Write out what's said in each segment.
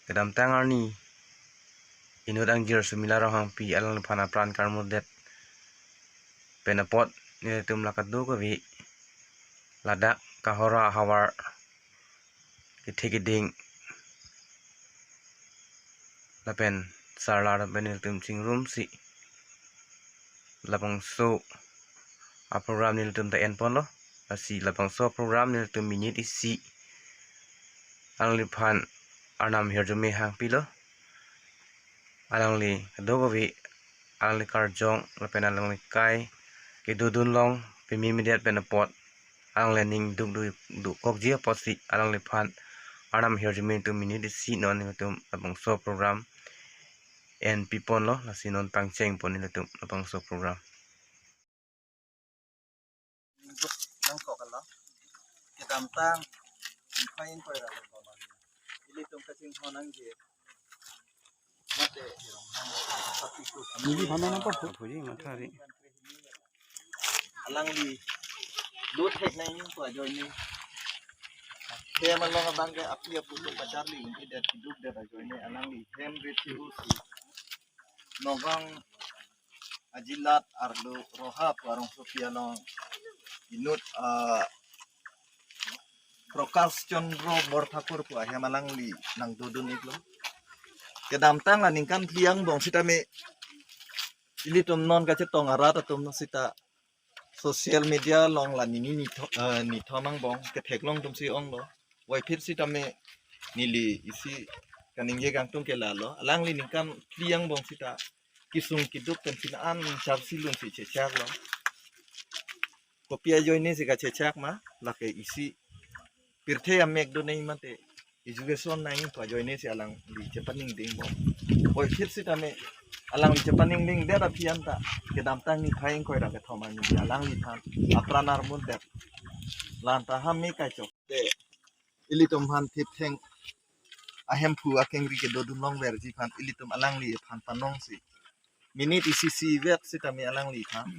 Kedam tangarni inut angjir sumila rohang pi alang phana pran karmudet penapot ni tum lakadu ko vi ladak kahora hawar kithikiding lapen sarla ben tum singrum si lapang so a program ni tum ta en pon lo asi lapang so program ni tum minit isi alang li phan arnam herjume hang pi lo alang li dogovi alang li karjong lapen alang li kai ke dudun long pe mi mediat penapot alang le ning du kok jia posi alang li phan arnam herjume tum minit isi non ni tum lapang so program en pipon lo lasi non pangcheng pon ni tum lapang so program nang ko kala kedam tang fain ko ra ko man ili tum kasing honang je mate tapi ko ni phana na par phuji mathari alang li lut hek nai ni ko join ni ke man long bang ke api apu to pacar li ini dat hidup dat join ni alang li hem reti usi nogang ajilat ardo roha warung sofia long inut Prokas Chandra Borthakur ko hemalang li nang dudun iklo kedam tang aningkan tiang bong sita me ili tum non ka chetong arat tum sita social media long la ni ni thomang bong ke theklong tum si ong lo wai phir sita me nili isi kaningge gang tum ke la lo alang li ningkan tiang bong sita kisung kiduk ten sina an char silun si chechak lo kopia join ni si ka chechak ma la ke isi pirthe amek do nei mate education nai to join si alang li chepaning ding bo oi phir si tame alang li chepaning ding der apian ta kedam tang ni khaing koi ra ke thoma ni alang li than apranar mun der lan ta ham mi kai chok te ilitum han thip theng ahem phu akeng ri ke do dun long ver ji phan ilitum alang li phan panong si minute icc vet si tame alang li than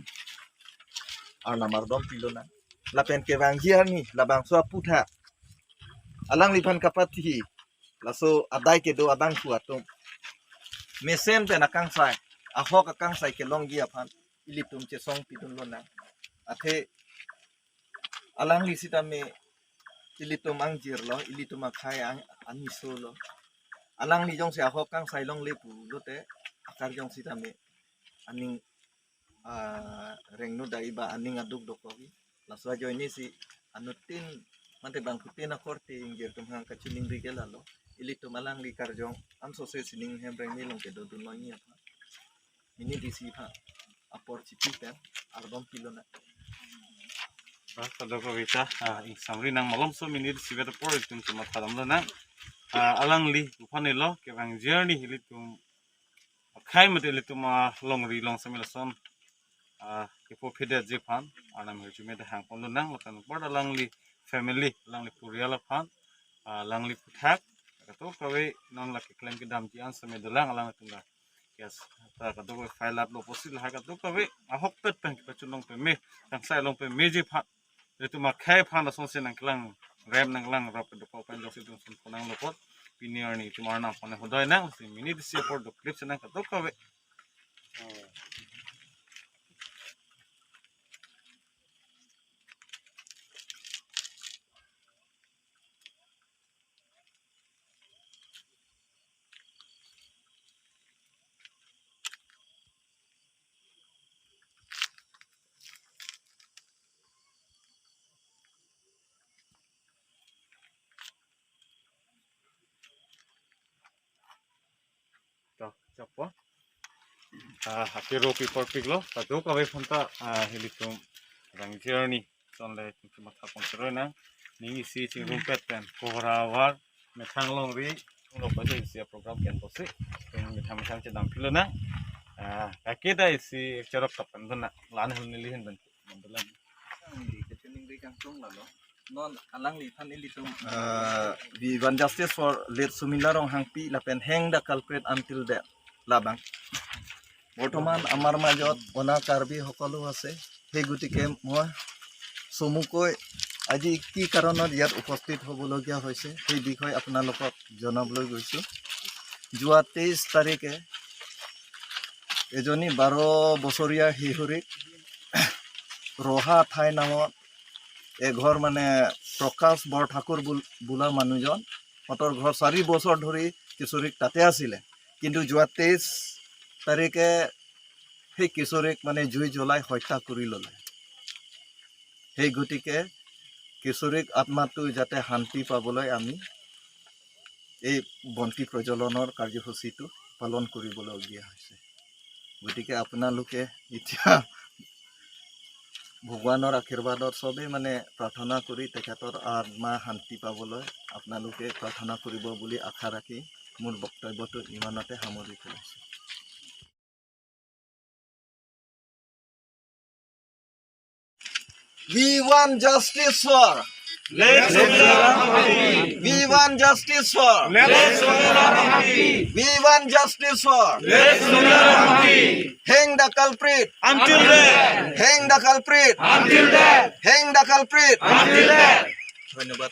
arna mardom pilona lapen ke wang jiar ni labang so putha alang lipan kapati laso adai ke do adang kuatum mesen pe nakang sai ahok akang sai ke long gi aphan ilitum che song pidun lona athe alang li sita me ilitum ang jir lo ilitum akhai ang ani so lo alang li jong se ahok kang sai long le pu lote akar jong sita me aning rengnu dai ba aning aduk dokogi laso ajo ini si anutin mante bang kutin akorti inggir tum hang kacuning ri lalo ili tum alang li karjong am so se sining hembreng ni long ke do dun mangi apa ini di si pha apor chipi pen arbom pilona kada ko vita in samri nang malom so minit sivet por tum tum khadam lo na alang li uphane lo ke bang journey hili tum khai mate li tum long ri long samil son ke po phede je phan anam he chume da hang pon lo nang lokan por alang li family alang li purial phan alang li puthak to kawe nang la ke klem ke dam ji an same dalang alang tum da yes ta ka do file up lo posil ha ka to kawe ahok pet pen ke chulong pe me tang sai long pe me je phan itu mak khai phan la song se nang klang rem nang lang rap do ko pen josi dun sun ponang lopot pinier ni tumar na phone hodoy nang si minute si for do clips nang ka to kawe Chapo hakiro people piglo ta do ka vai phonta helitum rang journey sonle tum matha ponsro na ni si chi room pet pen kohra war methang long ri lo pa si program ken bosi methang methang che dam pilo na akeda isi chorok tapan dona lan hel ni lihen ban mandalan di kacuning ri kang tung lalo non alang li than ilitum we want justice for late sumila rong hangpi lapen hang the culprit until death labang বৰ্তমান আমাৰ মাজত অনা কাৰ্বি সকলো আছে সেই গতিকে মই চমুকৈ আজি কি কাৰণত ইয়াত উপস্থিত হ'বলগীয়া হৈছে সেই বিষয়ে আপোনালোকক জনাবলৈ গৈছোঁ যোৱা 23 তাৰিখে এজনী 12 বছৰীয়া শিশুৰীক ৰহা ঠাই নামত এঘৰ মানে প্ৰকাশ বৰঠাকুৰ বোলা মানুহজন সিহঁতৰ ঘৰ 4 বছৰ ধৰি কিশোৰীক তাতে আছিলে কিন্তু যোৱা 23 তাৰিখে সেই কিশোৰীক মানে জুই জ্বলাই হত্যা কৰি ল'লে সেই গতিকে কিশোৰীক আত্মাটো যাতে শান্তি পাবলৈ আমি এই বন্তি প্ৰজ্বলনৰ কাৰ্যসূচীটো পালন কৰিবলগীয়া হৈছে গতিকে আপোনালোকে এতিয়া ভগৱানৰ আশীৰ্বাদত সবেই মানে প্ৰাৰ্থনা কৰি তেখেতৰ আত্মা শান্তি পাবলৈ আপোনালোকে প্ৰাৰ্থনা কৰিব বুলি আশা ৰাখি মোৰ বক্তব্যটো ইমানতে সামৰি পেলাইছোঁ We want justice for. We want justice for. We want justice for. Hang the culprit Until death. hang the culprit Until death. hang the culprit Until death. ধন্যবাদ